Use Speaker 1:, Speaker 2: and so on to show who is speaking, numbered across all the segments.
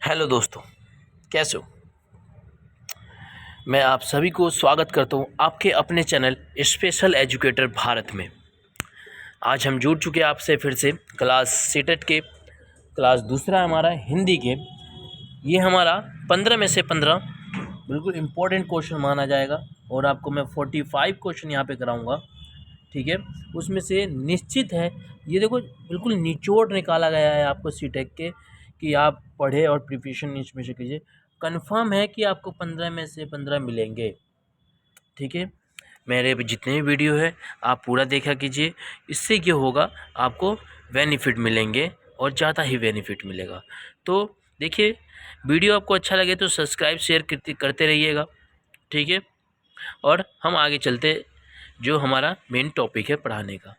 Speaker 1: Hello दोस्तों, कैसे हो। मैं आप सभी को स्वागत करता हूं आपके अपने चैनल स्पेशल एजुकेटर भारत में। आज हम जुड़ चुके हैं आपसे फिर से क्लास सीटेट के क्लास दूसरा हमारा हिंदी के। ये हमारा 15 में से 15 बिल्कुल इम्पोर्टेंट क्वेश्चन माना जाएगा और आपको मैं 45 क्वेश्चन यहाँ पे कराऊंगा। ठीक है, उसमें से निश्चित है ये देखो बिल्कुल निचोड़ निकाला गया है आपको सीटेट के कि आप पढ़े और प्रिपरेशन इसमें से कीजिए। कंफर्म है कि आपको 15 में से 15 मिलेंगे। ठीक है, मेरे जितने भी वीडियो है आप पूरा देखा कीजिए। इससे क्या होगा, आपको बेनिफिट मिलेंगे और ज़्यादा ही बेनिफिट मिलेगा। तो देखिए, वीडियो आपको अच्छा लगे तो सब्सक्राइब शेयर करते रहिएगा। ठीक है, और हम आगे चलते जो हमारा मेन टॉपिक है पढ़ाने का।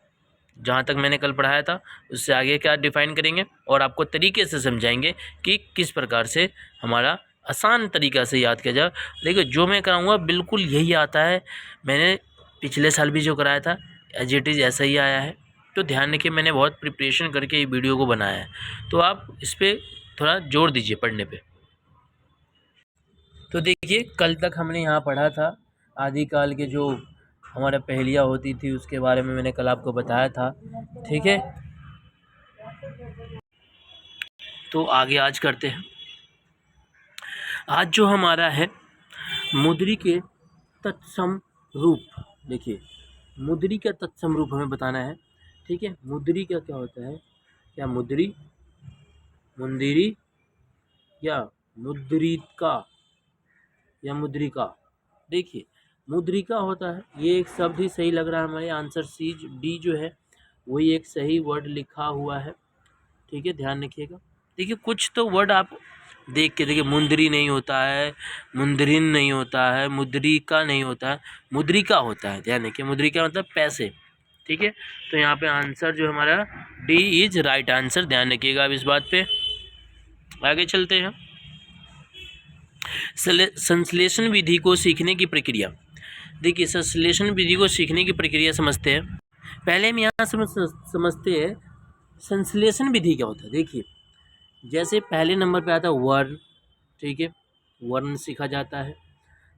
Speaker 1: जहाँ तक मैंने कल पढ़ाया था उससे आगे क्या डिफ़ाइन करेंगे और आपको तरीके से समझाएंगे कि किस प्रकार से हमारा आसान तरीक़ा से याद किया जाए। देखिए, जो मैं कराऊंगा बिल्कुल यही आता है। मैंने पिछले साल भी जो कराया था एज इट इज़ ऐसा ही आया है। तो ध्यान रखिए, मैंने बहुत प्रिपरेशन करके ये वीडियो को बनाया है, तो आप इस पर थोड़ा जोर दीजिए पढ़ने पे। तो देखिए, कल तक हमने यहाँ पढ़ा था आदिकाल के जो हमारा पहेलियाँ होती थी उसके बारे में मैंने कल आपको बताया था। ठीक है, तो आगे आज करते हैं। आज जो हमारा है मुद्री के तत्सम रूप। देखिए, मुद्री का तत्सम रूप हमें बताना है। ठीक है, मुद्री का क्या होता है, क्या मुद्री, मुंदिरी या मुद्रिका या मुद्रिका। देखिए, मुद्रिका होता है, ये एक शब्द ही सही लग रहा है हमारे आंसर सी डी जो है वही एक सही वर्ड लिखा हुआ है। ठीक है, ध्यान रखिएगा। देखिए, कुछ तो वर्ड आप देख के देखिए, मुंदरी नहीं होता है, मुंदरिन नहीं होता है, मुद्रिका नहीं होता है, मुद्रिका होता है। ध्यान रखिए, मुद्रिका मतलब पैसे। ठीक है, तो यहाँ पे आंसर जो हमारा डी इज राइट आंसर। ध्यान रखिएगा अब इस बात पे। आगे चलते हैं। संश्लेषण विधि को सीखने की प्रक्रिया। देखिए, संश्लेषण विधि को सीखने की प्रक्रिया समझते हैं। पहले हम यहाँ समझते हैं संश्लेषण विधि क्या होता है। देखिए, जैसे पहले नंबर पे आता है वर्ण। ठीक है, वर्ण सीखा जाता है।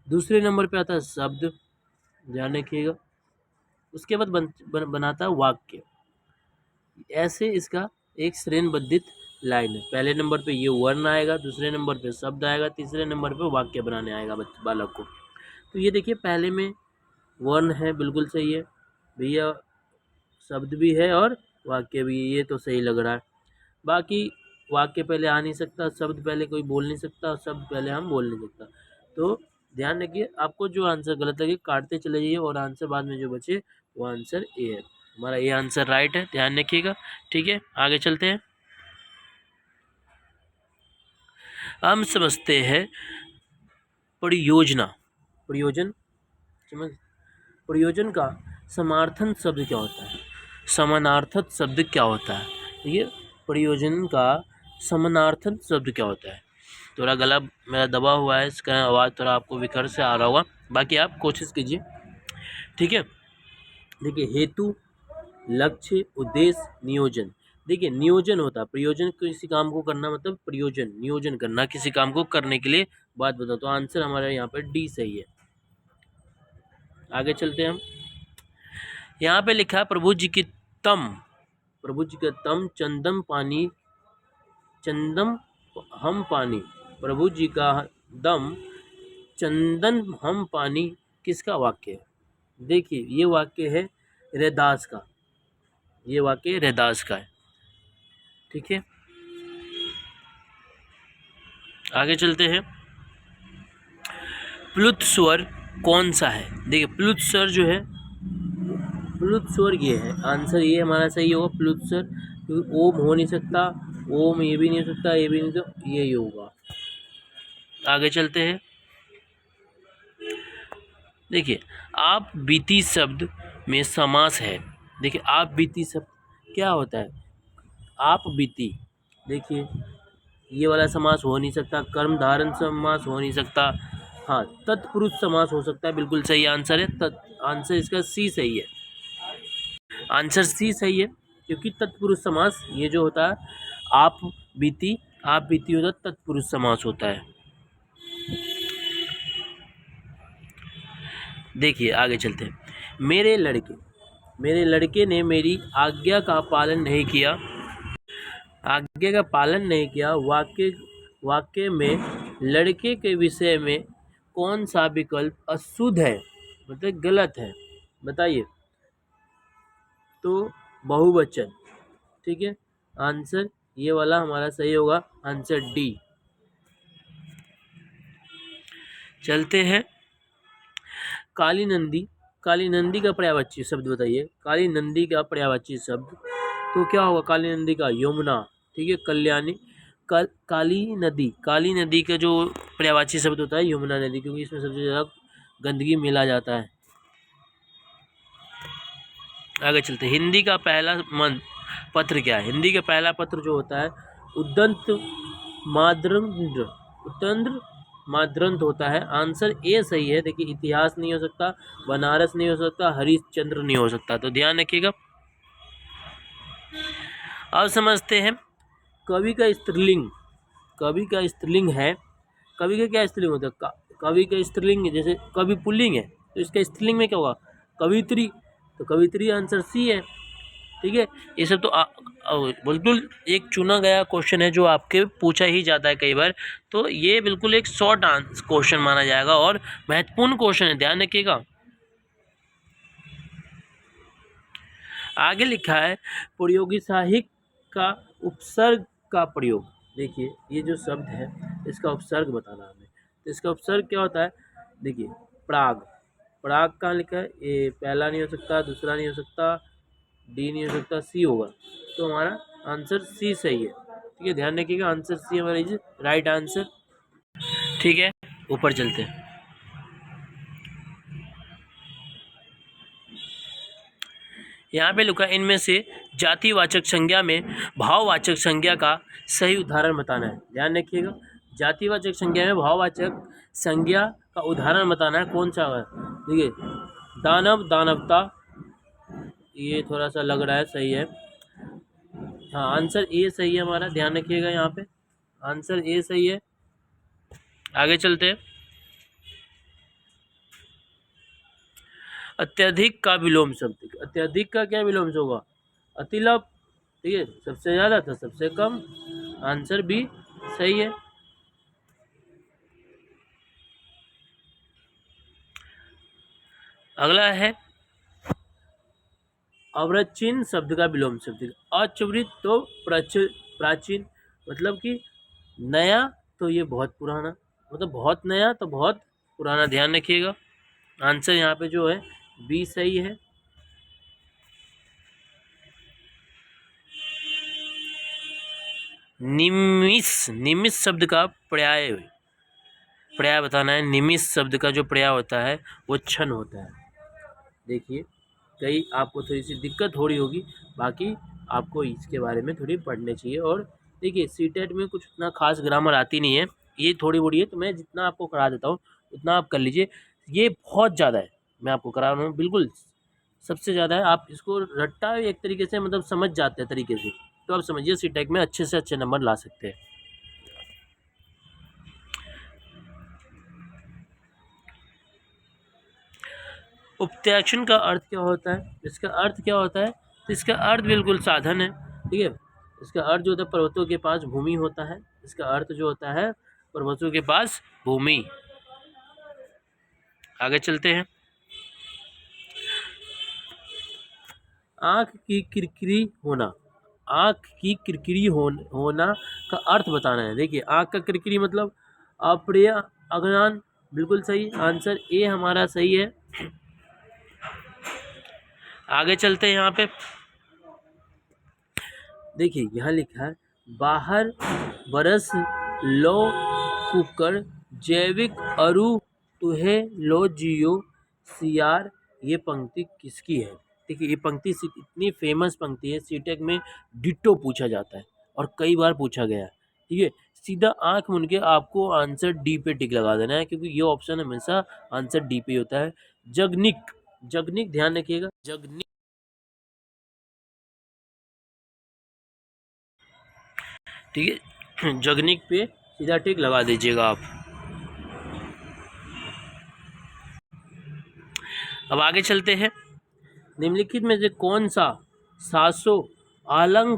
Speaker 1: दूसरे नंबर पे आता है शब्द, ध्यान रखिएगा। उसके बाद बनाता है वाक्य। ऐसे इसका एक श्रेणीबद्धित लाइन है। पहले नंबर पे ये वर्ण आएगा, दूसरे नंबर पे शब्द आएगा, तीसरे नंबर पे वाक्य बनाने आएगा बालक को। तो ये देखिए, पहले में वर्ण है, बिल्कुल सही है भैया, शब्द भी है और वाक्य भी, ये तो सही लग रहा है। बाकी वाक्य पहले आ नहीं सकता, शब्द पहले कोई बोल नहीं सकता, शब्द पहले हम बोल नहीं सकता। तो ध्यान रखिए, आपको जो आंसर गलत लगे काटते चले जाइए और आंसर बाद में जो बचे वो आंसर ए है। हमारा ये आंसर राइट है, ध्यान रखिएगा। ठीक है, आगे चलते हैं। हम समझते हैं प्रयोजना। प्रयोजन समझ, प्रयोजन का समार्थन शब्द क्या होता है, समानार्थक शब्द क्या होता है। ये प्रयोजन का समानार्थक शब्द क्या होता है। थोड़ा गला मेरा दबा हुआ है, इसका आवाज़ थोड़ा आपको विकर से आ रहा होगा, बाकी आप कोशिश कीजिए। ठीक है, देखिए, हेतु, लक्ष्य, उद्देश्य, नियोजन। देखिए, नियोजन होता है प्रयोजन, किसी काम को करना मतलब प्रयोजन, नियोजन करना किसी काम को करने के लिए। बात बताओ, तो आंसर हमारा यहाँ पर डी सही है। आगे चलते हैं हम। यहाँ पे लिखा है प्रभु जी की तम, प्रभु जी का तम चंदम पानी, चंदम हम पानी, प्रभु जी का दम चंदन हम पानी, किसका वाक्य है। देखिए, ये वाक्य है रैदास का, ये वाक्य रैदास का है। ठीक है, आगे चलते हैं। प्लुत स्वर कौन सा है। देखिए, प्लुत स्वर जो है, प्लुत स्वर ये है, आंसर ये हमारा सही होगा प्लुत स्वर, क्योंकि ओम हो नहीं सकता, ओम ये भी नहीं हो सकता, ये भी नहीं, तो ये होगा। आगे चलते हैं। देखिए, आप बीती शब्द में समास है। देखिए, आप बीती शब्द क्या होता है, आप बीती। देखिए, ये वाला समास हो नहीं सकता, कर्म धारण समास हो नहीं सकता। हाँ, तत्पुरुष समास हो सकता है, बिल्कुल सही आंसर है। आंसर इसका सी सही है, आंसर सी सही है, क्योंकि तत्पुरुष समास ये जो होता है आप बीती आप इति होता है, तत्पुरुष समास होता है। देखिए आगे चलते हैं। मेरे लड़के ने मेरी आज्ञा का पालन नहीं किया। आज्ञा का पालन नहीं किया। वाक्य में लड़के के विषय में कौन सा विकल्प अशुद्ध है, मतलब गलत है, बताइए। तो बहुवचन, ठीक है। आंसर ये वाला हमारा सही होगा, आंसर डी। चलते हैं। काली नंदी का पर्यायवाची शब्द बताइए। काली नंदी का पर्यायवाची शब्द तो क्या होगा? काली नंदी का यमुना, ठीक है। कल्याणी, काली नदी का जो पर्यायवाची शब्द होता है यमुना नदी, क्योंकि इसमें सबसे ज़्यादा गंदगी मिला जाता है। आगे चलते हैं। हिंदी का पहला पत्र क्या है? हिंदी का पहला पत्र जो होता है उद्दंत माद्रंथ होता है। आंसर ए सही है। देखिए इतिहास नहीं हो सकता, बनारस नहीं हो सकता, हरिश्चंद्र नहीं हो सकता, तो ध्यान रखिएगा। अब समझते हैं कवि का स्त्रीलिंग। कवि का स्त्रीलिंग है, कवि का क्या स्त्रीलिंग होता है? कवि का स्त्रीलिंग, जैसे कवि पुल्लिंग है तो इसका स्त्रीलिंग में क्या होगा? कवित्री, तो कवित्री आंसर सी है, ठीक है। ये सब तो बिल्कुल एक चुना गया क्वेश्चन है जो आपके पूछा ही जाता है कई बार, तो ये बिल्कुल एक शॉर्ट आंसर क्वेश्चन माना जाएगा और महत्वपूर्ण क्वेश्चन है, ध्यान रखिएगा। आगे लिखा है प्रयोगी साहित्य का उपसर्ग का प्रयोग। देखिए ये जो शब्द है इसका उपसर्ग बताना हमें, तो इसका उपसर्ग क्या होता है? देखिए प्राग, प्राग कहाँ लिखा है? ये पहला नहीं हो सकता, दूसरा नहीं हो सकता, डी नहीं हो सकता, सी होगा, तो हमारा आंसर सी सही है, ठीक है। ध्यान रखिएगा आंसर सी हमारा इज राइट आंसर, ठीक है। ऊपर चलते हैं। यहाँ पे लिखा इनमें से जातिवाचक संज्ञा में भाववाचक संज्ञा का सही उदाहरण बताना है। ध्यान रखिएगा जातिवाचक संज्ञा में भाववाचक संज्ञा का उदाहरण बताना है, कौन सा है? देखिए दानव, दानवता, ये थोड़ा सा लग रहा है सही है। हाँ आंसर ए सही है हमारा, ध्यान रखिएगा यहाँ पे आंसर ए सही है। आगे चलते हैं। अत्यधिक का विलोम शब्द, अत्यधिक का क्या विलोम होगा? अतिलभ, ठीक है। सबसे ज्यादा था सबसे कम, आंसर बी सही है। अगला है अवरचीन शब्द का विलोम शब्द। अचवृत तो प्राचीन, मतलब कि नया तो ये बहुत पुराना, मतलब बहुत नया तो बहुत पुराना, ध्यान रखिएगा आंसर यहाँ पे जो है बी सही है। निमिष शब्द का पर्याय बताना है। निमिष शब्द का जो पर्याय होता है वो क्षण होता है। देखिए कई आपको थोड़ी सी दिक्कत हो रही होगी, बाकी आपको इसके बारे में थोड़ी पढ़ने चाहिए। और देखिए सीटेट में कुछ उतना खास ग्रामर आती नहीं है, ये थोड़ी बड़ी है, तो मैं जितना आपको करा देता हूँ उतना आप कर लीजिए। ये बहुत ज़्यादा है, मैं आपको करा रहा हूँ, बिल्कुल सबसे ज़्यादा है। आप इसको रट्टा एक तरीके से मतलब समझ जाते हैं तरीके से, तो आप समझिए सीटेट में अच्छे से अच्छे नंबर ला सकते हैं। उपत्याक्षण का अर्थ क्या होता है? इसका अर्थ क्या होता है? तो इसका अर्थ बिल्कुल साधन है, ठीक है। इसका अर्थ जो होता है पर्वतों के पास भूमि होता है। इसका अर्थ जो होता है पर्वतों के पास भूमि। आगे चलते हैं। आँख की किरकिरी होना, आँख की किरकिरी होना का अर्थ बताना है। देखिए आँख का किरकिरी मतलब अप्रिय अज्ञान, बिल्कुल सही, आंसर ए हमारा सही है। आगे चलते हैं। यहाँ पे देखिए यहाँ लिखा है बाहर बरस लो कुकर जैविक अरु तुहे लो जियो सियार, ये पंक्ति किसकी है? देखिए ये पंक्ति इतनी फेमस पंक्ति है, सीटेक में डिट्टो पूछा जाता है और कई बार पूछा गया है, ठीक है। सीधा आंख मूंद के आपको आंसर डी पे टिक लगा देना है, क्योंकि ये ऑप्शन हमेशा आंसर डी पे होता है। जगनिक, जगनिक ध्यान रखिएगा, जगनिक, ठीक है। जगनिक पे सीधा टिक लगा दीजिएगा आप। अब आगे चलते हैं। निम्नलिखित में से कौन सा 700 अलंगा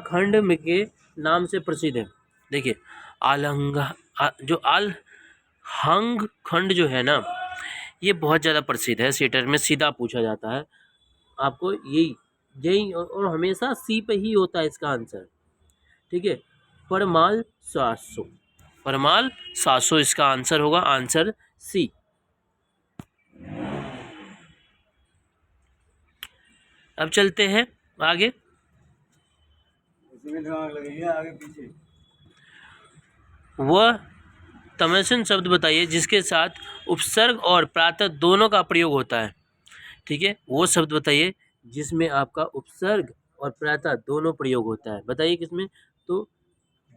Speaker 1: खंड में के नाम से प्रसिद्ध है? देखिए जो आलहंग खंड जो है ना, ये बहुत ज़्यादा प्रसिद्ध है, सीटर में सीधा पूछा जाता है आपको, यही यही और हमेशा सी पे ही होता है इसका आंसर। ठीक है, परमाल 700 इसका आंसर होगा, आंसर सी। अब चलते हैं आगे। आगे पीछे वह तमसन शब्द बताइए जिसके साथ उपसर्ग और प्रातः दोनों का प्रयोग होता है। ठीक है, वो शब्द बताइए जिसमें आपका उपसर्ग और प्रातः दोनों प्रयोग होता है। बताइए किसमें? तो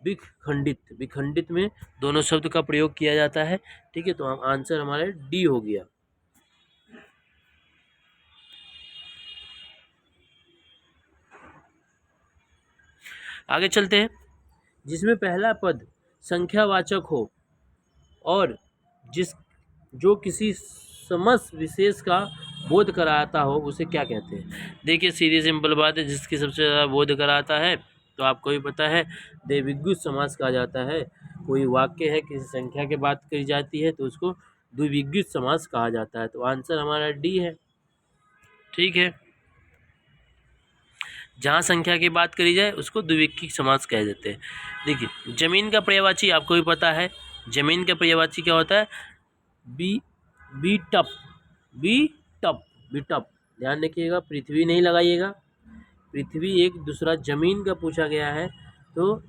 Speaker 1: विखंडित में दोनों शब्द का प्रयोग किया जाता है। ठीक है, तो आंसर हमारा डी हो गया। आगे चलते हैं। जिसमें पहला पद संख्यावाचक हो और जो किसी समस्त विशेष का बोध कराता हो उसे क्या कहते हैं? देखिए सीधी सिंपल बात है, जिसकी सबसे ज़्यादा बोध कराता है तो आपको भी पता है द्विविग्युत समास कहा जाता है। कोई वाक्य है, किसी संख्या की बात करी जाती है तो उसको द्विविग्युत समास कहा जाता है। तो आंसर हमारा डी है। ठीक है, जहाँ संख्या की बात करी जाए उसको द्विविक्रिय समास कह देते हैं। देखिए जमीन का पर्यायवाची आपको भी पता है, जमीन का पर्यायवाची क्या होता है? बी टप। ध्यान रखिएगा, पृथ्वी नहीं लगाइएगा, पृथ्वी एक दूसरा जमीन का पूछा गया है। तो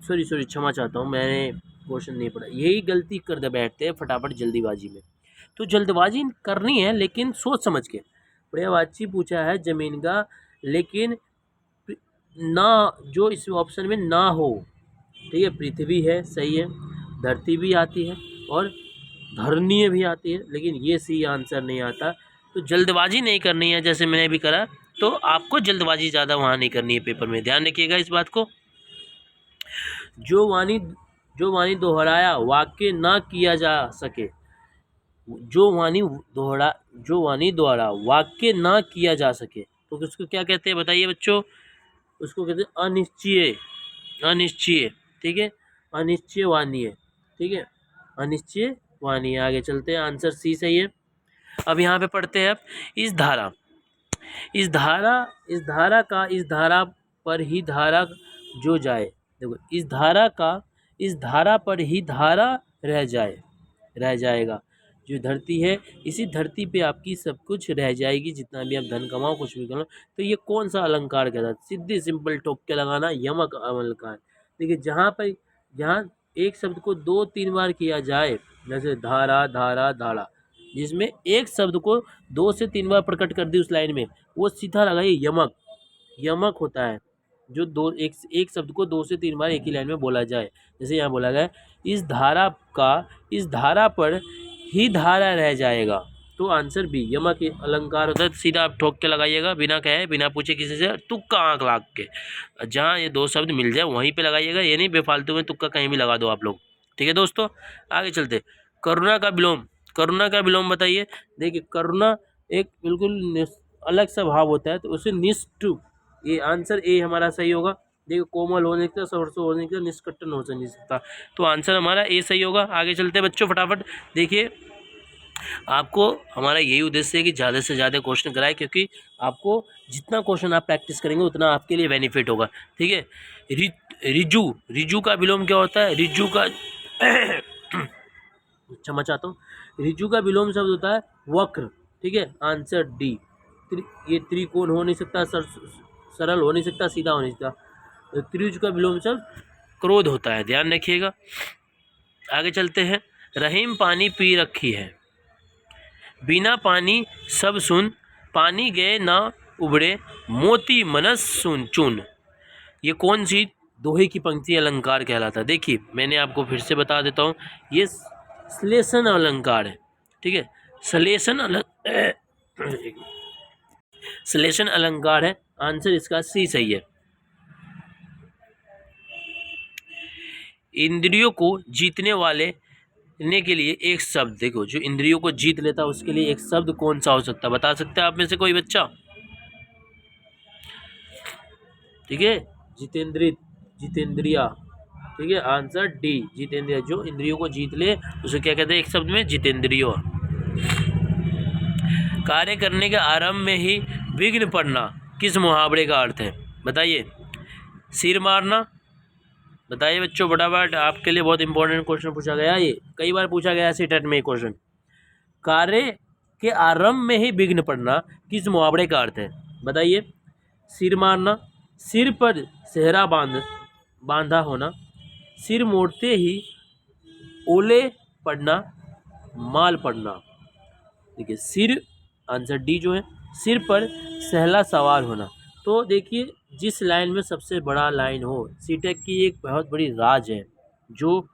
Speaker 1: सॉरी क्षमा चाहता हूँ, मैंने क्वेश्चन नहीं पढ़ा, यही गलती कर दे बैठते हैं फटाफट जल्दीबाजी में। तो जल्दबाजी करनी है लेकिन सोच समझ के। पर्यायवाची पूछा है जमीन का, लेकिन ना जो इस ऑप्शन में ना हो। ठीक है, पृथ्वी है, सही है, धरती भी आती है और धरणीय भी आती है, लेकिन ये सी आंसर नहीं आता। तो जल्दबाजी नहीं करनी है, जैसे मैंने भी करा, तो आपको जल्दबाजी ज़्यादा वहाँ नहीं करनी है पेपर में, ध्यान रखिएगा इस बात को। जो वाणी दोहराया वाक्य ना किया जा सके, जो वाणी द्वारा वाक्य ना किया जा सके तो उसको क्या कहते हैं? बताइए बच्चों, उसको कहते हैं अनिश्चय। ठीक है, अनिश्चय वाणीय। ठीक है, अनिश्चय वाणीय। आगे चलते हैं, आंसर सी सही है। अब यहाँ पे पढ़ते हैं। अब इस धारा पर ही धारा जो जाए, देखो इस धारा पर ही धारा रह जाएगा। जो धरती है, इसी धरती पे आपकी सब कुछ रह जाएगी, जितना भी आप धन कमाओ, कुछ भी करो। तो ये कौन सा अलंकार कहता है? सीधे सिंपल ठोक के लगाना, यमक अलंकार। देखिए जहाँ एक शब्द को 2-3 बार किया जाए, जैसे धारा धारा धारा, जिसमें एक शब्द को 2 से 3 बार प्रकट कर दी उस लाइन में, वो सीधा लगाइए यमक होता है। जो एक शब्द को 2 से 3 बार एक ही लाइन में बोला जाए, जैसे यहाँ बोला गया इस धारा पर ही धारा रह जाएगा। तो आंसर बी, यमक अलंकार होता है। सीधा आप ठोक के लगाइएगा, बिना कहे बिना पूछे किसी से, तुक्का आंख लाग के, जहाँ ये 2 शब्द मिल जाए वहीं पे लगाइएगा, ये नहीं बेफालतू में तुक्का कहीं भी लगा दो आप लोग। ठीक है दोस्तों, आगे चलते। करुणा का विलोम बताइए। देखिए करुणा एक बिल्कुल अलग सा भाव होता है, तो उसे निष्ठु, ये आंसर ए हमारा सही होगा। देखिए कोमल हो नहीं सकता, सरसों हो नहीं सकता, निष्कट्टन हो नहीं सकता, तो आंसर हमारा ए सही होगा। आगे चलते बच्चों फटाफट। देखिए आपको हमारा यही उद्देश्य है कि ज़्यादा से ज़्यादा क्वेश्चन कराए, क्योंकि आपको जितना क्वेश्चन आप प्रैक्टिस करेंगे उतना आपके लिए बेनिफिट होगा। ठीक है, रिजु का विलोम क्या होता है? रिजु का क्षमा चाहता हूँ, रिजु का विलोम शब्द होता है वक्र। ठीक है, आंसर डी। ये त्रिकोण हो नहीं सकता, सरल हो नहीं सकता, सीधा हो नहीं सकता। त्रिभुज का विलोम शब्द क्रोध होता है, ध्यान रखिएगा। आगे चलते हैं। रहीम पानी पी रखी है, बिना पानी सब सुन, पानी गए ना उबड़े, मोती मनस सुन चुन। ये कौन सी दोहे की पंक्ति अलंकार कहलाता है? देखिए मैंने आपको फिर से बता देता हूँ, ये श्लेषण अलंकार है। ठीक है, श्लेषण अलंकार है, आंसर इसका सी सही है। इंद्रियों को जीतने वाले ने के लिए एक शब्द, देखो जो इंद्रियों को जीत लेता है उसके लिए एक शब्द कौन सा हो सकता है, बता सकते हैं आप में से कोई बच्चा? ठीक है, जितेंद्रिय, जितेंद्रिया। ठीक है, आंसर डी, जितेंद्रिय। जो इंद्रियों को जीत ले उसे क्या कहते हैं एक शब्द में? जितेंद्रिय। कार्य करने के आरंभ में ही विघ्न पड़ना किस मुहावरे का अर्थ है? बताइए। सिर मारना। बताइए बच्चों फटाफट, आपके लिए बहुत इंपॉर्टेंट क्वेश्चन पूछा गया, ये कई बार पूछा गया है टेट में क्वेश्चन। कार्य के आरंभ में ही विघ्न पड़ना किस मुहावरे का अर्थ है? बताइए। सिर मारना, सिर पर सेहरा बांधा होना, सिर मोड़ते ही ओले पड़ना, माल पड़ना। देखिए सिर, आंसर डी जो है, सिर पर सहला सवार होना। तो देखिए जिस लाइन में सबसे बड़ा लाइन हो, सीटेक की एक बहुत बड़ी राज है जो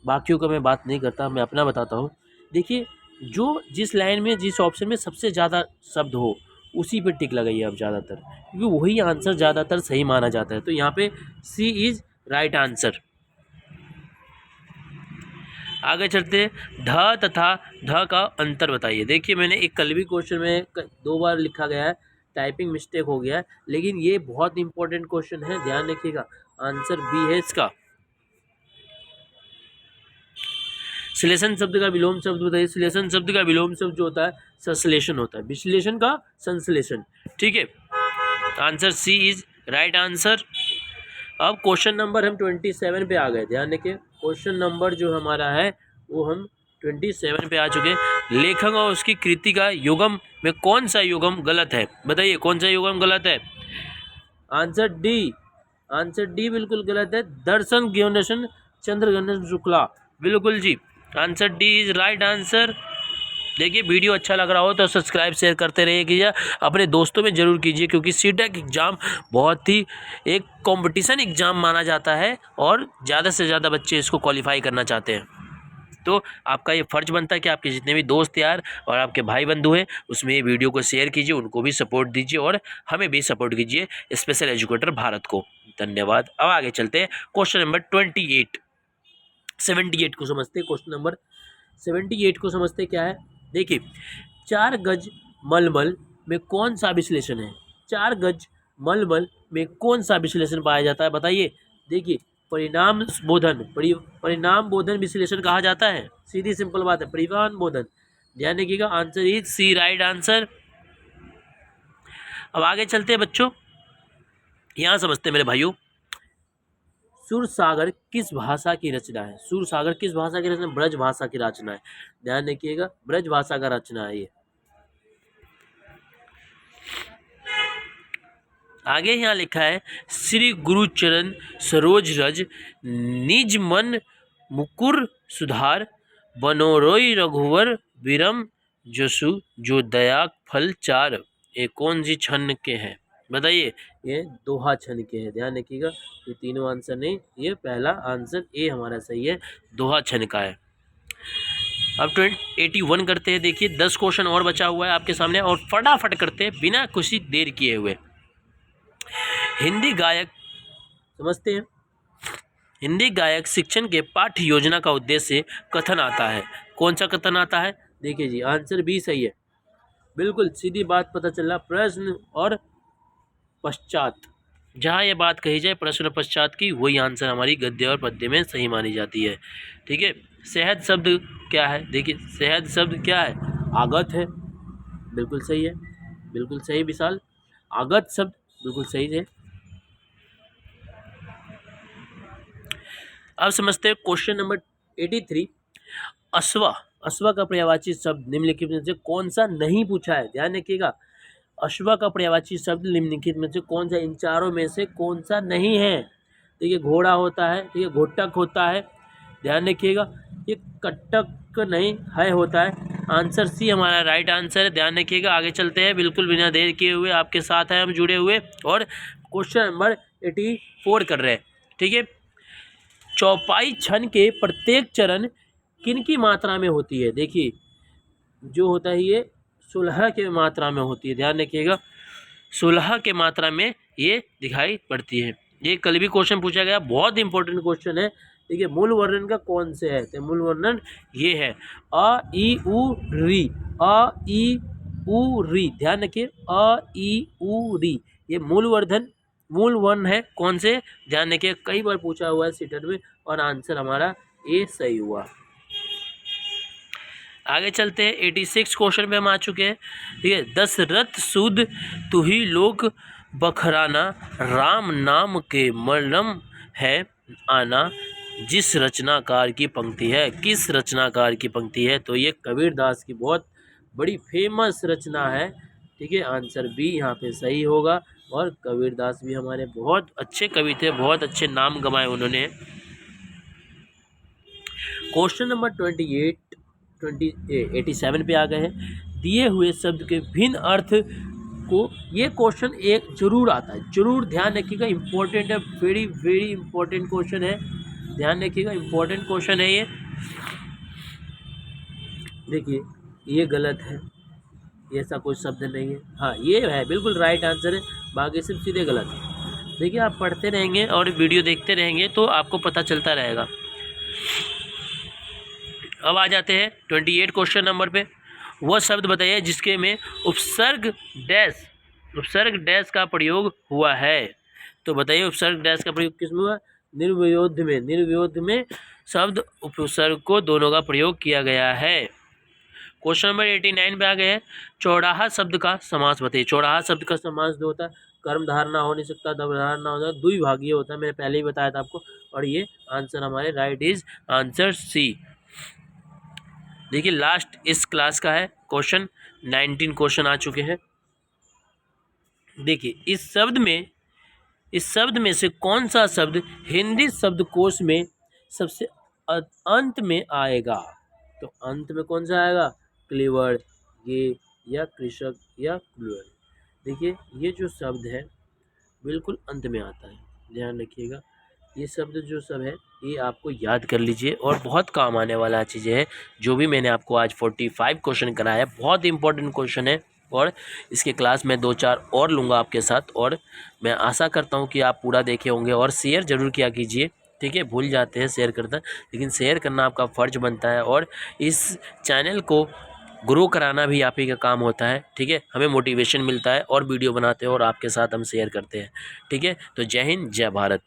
Speaker 1: बाकियों का मैं बात नहीं करता, मैं अपना बताता हूँ। देखिए जो जिस लाइन में जिस ऑप्शन में सबसे ज़्यादा शब्द हो उसी पे टिक लगाइए आप ज़्यादातर, क्योंकि वही आंसर ज़्यादातर सही माना जाता है। तो यहाँ पे सी इज़ राइट आंसर। आगे चलते, ढ तथा ध का अंतर बताइए। देखिए मैंने एक कल भी क्वेश्चन में 2 बार लिखा गया है, टाइपिंग मिस्टेक हो गया है, लेकिन ये बहुत इंपॉर्टेंट क्वेश्चन है, ध्यान रखिएगा। आंसर बी है इसका। श्लेषण शब्द का विलोम शब्द बताइए। श्लेषण शब्द का विलोम शब्द जो होता है संश्लेषण होता है, विश्लेषण का संश्लेषण। ठीक है, answer C is right answer. अब क्वेश्चन नंबर हम 27 पे आ गए, ध्यान रखिए। क्वेश्चन नंबर जो हमारा है वो हम 27 पे आ चुके हैं। लेखक और उसकी कृति का युगम में कौन सा युगम गलत है? बताइए कौन सा युगम गलत है? आंसर डी, आंसर डी बिल्कुल गलत है। दर्शन ज्ञानेशन चंद्रघन शुक्ला, बिल्कुल जी, answer D is right answer. देखिए वीडियो अच्छा लग रहा हो तो सब्सक्राइब शेयर करते रहिए, अपने दोस्तों में ज़रूर कीजिए, क्योंकि सीटेक एग्ज़ाम बहुत ही एक कंपटीशन एग्ज़ाम माना जाता है और ज़्यादा से ज़्यादा बच्चे इसको क्वालिफाई करना चाहते हैं। तो आपका ये फ़र्ज़ बनता है कि आपके जितने भी दोस्त यार और आपके भाई बंधु हैं उसमें ये वीडियो को शेयर कीजिए, उनको भी सपोर्ट दीजिए और हमें भी सपोर्ट कीजिए, स्पेशल एजुकेटर भारत को। धन्यवाद। अब आगे चलते हैं क्वेश्चन नंबर 78 को समझते हैं। क्वेश्चन नंबर 78 को समझते क्या है? देखिए 4 गज मलमल में कौन सा विश्लेषण है? 4 गज मलमल में कौन सा विश्लेषण पाया जाता है? बताइए। देखिए परिणाम बोधन, परिणाम बोधन विश्लेषण कहा जाता है, सीधी सिंपल बात है, परिणाम बोधन। ध्यान रखिएगा, answer is C right answer. अब आगे चलते हैं बच्चों, यहाँ समझते हैं मेरे भाइयों, सूरसागर किस भाषा की रचना है? सूरसागर किस भाषा की रचना? ब्रज भाषा की रचना है, ध्यान रखिएगा, ब्रज भाषा का रचना है ये। आगे यहाँ लिखा है, श्री गुरुचरण सरोज रज निज मन मुकुर सुधार बनोरोई रघुवर विरम जसु जो दया फल चार। ये कौन सी छन्न के हैं? बताइए। ये दोहा छन्न के हैं, ध्यान रखिएगा, ये तीनों आंसर नहीं, ये पहला आंसर ए हमारा सही है, दोहा छन्न का है। अब 81 करते हैं। देखिए 10 क्वेश्चन और बचा हुआ है आपके सामने और फटाफट करते हैं बिना कुछ देर किए हुए। हिंदी गायक समझते हैं, हिंदी गायक शिक्षण के पाठ्य योजना का उद्देश्य कथन आता है, कौन सा कथन आता है? देखिए जी, आंसर बी सही है, बिल्कुल सीधी बात पता चल रहा, प्रश्न और पश्चात, जहाँ ये बात कही जाए प्रश्न पश्चात की, वही आंसर हमारी गद्य और पद्य में सही मानी जाती है। ठीक है, शहद शब्द क्या है? देखिए शहद शब्द क्या है? आगत है, बिल्कुल सही है, बिल्कुल सही विशाल, आगत शब्द बिल्कुल सही है। अब समझते हैं क्वेश्चन नंबर 83, अश्वा, अश्वा का पर्यायवाची शब्द निम्नलिखित में से कौन सा नहीं पूछा है? ध्यान रखिएगा, अश्वा का पर्यायवाची शब्द निम्नलिखित में से कौन सा, इन चारों में से कौन सा नहीं है? देखिए घोड़ा होता है, ठीक है, घोटक होता है, ध्यान रखिएगा, ये कटक नहीं है होता है, आंसर सी हमारा राइट आंसर है। ध्यान रखिएगा, आगे चलते हैं, बिल्कुल बिना देर किए हुए आपके साथ हैं हम जुड़े हुए और क्वेश्चन नंबर 84 कर रहे हैं। ठीक है, चौपाई छन के प्रत्येक चरण किन की मात्रा में होती है? देखिए जो होता है ये 16 के मात्रा में होती है, ध्यान रखिएगा, 16 के मात्रा में ये दिखाई पड़ती है। ये कल भी क्वेश्चन पूछा गया, बहुत इंपॉर्टेंट क्वेश्चन है। ठीक है, मूल वर्णन का कौन से है, तो मूल वर्णन ये है अ ई उ री, अ ई उ री, ध्यान रखिए अ ई उ री, ये मूल वर्ण है कौन से, ध्यान रखिए, कई बार पूछा हुआ है सीटेट में, और आंसर हमारा ए सही हुआ। आगे चलते हैं, 86 क्वेश्चन पे हम आ चुके हैं। ठीक है, दशरथ सुद तुही लोक बखराना, राम नाम के मरम है आना, जिस रचनाकार की पंक्ति है, किस रचनाकार की पंक्ति है, तो ये कबीरदास की बहुत बड़ी फेमस रचना है। ठीक है, आंसर बी यहाँ पे सही होगा। और कबीरदास भी हमारे बहुत अच्छे कवि थे, बहुत अच्छे नाम कमाए उन्होंने। क्वेश्चन नंबर 87 पे आ गए हैं। दिए हुए शब्द के भिन्न अर्थ को, ये क्वेश्चन एक जरूर आता है, जरूर ध्यान रखिएगा, इम्पोर्टेंट है, वेरी वेरी इंपॉर्टेंट क्वेश्चन है, ध्यान रखिएगा, इम्पोर्टेंट क्वेश्चन है ये। देखिए ये गलत है, ऐसा कोई शब्द नहीं है, हाँ ये है बिल्कुल राइट आंसर है, बाकी सब सीधे गलत है। देखिए आप पढ़ते रहेंगे और वीडियो देखते रहेंगे तो आपको पता चलता रहेगा। अब आ जाते हैं 28 क्वेश्चन नंबर पे। वह शब्द बताइए जिसके में उपसर्ग डैश का प्रयोग हुआ है, तो बताइए उपसर्ग डैश का प्रयोग किसमें हुआ, निर्वयोध में शब्द उपसर्ग को दोनों का प्रयोग किया गया है। क्वेश्चन नंबर 89 पे आ गए हैं। चौराहा शब्द का समास बताइए। चौराहा शब्द का समास जो होता है, कर्म धारना हो नहीं सकता, दब धारना होता है, द्विभागीय होता है, मैंने पहले ही बताया था आपको, और ये आंसर हमारे राइट इज आंसर सी। देखिए लास्ट इस क्लास का है क्वेश्चन, 19 क्वेश्चन आ चुके हैं। देखिए इस शब्द में से कौन सा शब्द हिंदी शब्दकोश में सबसे अंत में आएगा, तो अंत में कौन सा आएगा, क्लीवर, ये या कृषक या क्लूअर। देखिए ये जो शब्द है बिल्कुल अंत में आता है, ध्यान रखिएगा, ये शब्द जो सब है ये आपको याद कर लीजिए, और बहुत काम आने वाला चीज़ें हैं। जो भी मैंने आपको आज 45 क्वेश्चन कराया, बहुत इंपॉर्टेंट क्वेश्चन है, और इसके क्लास में 2-4 और लूँगा आपके साथ, और मैं आशा करता हूँ कि आप पूरा देखे होंगे, और शेयर ज़रूर किया कीजिए। ठीक है, भूल जाते हैं शेयर करना, लेकिन शेयर करना आपका फ़र्ज बनता है, और इस चैनल को ग्रो कराना भी आप ही का काम होता है। ठीक है, हमें मोटिवेशन मिलता है और वीडियो बनाते हैं और आपके साथ हम शेयर करते हैं। ठीक है, तो जय हिंद, जय भारत।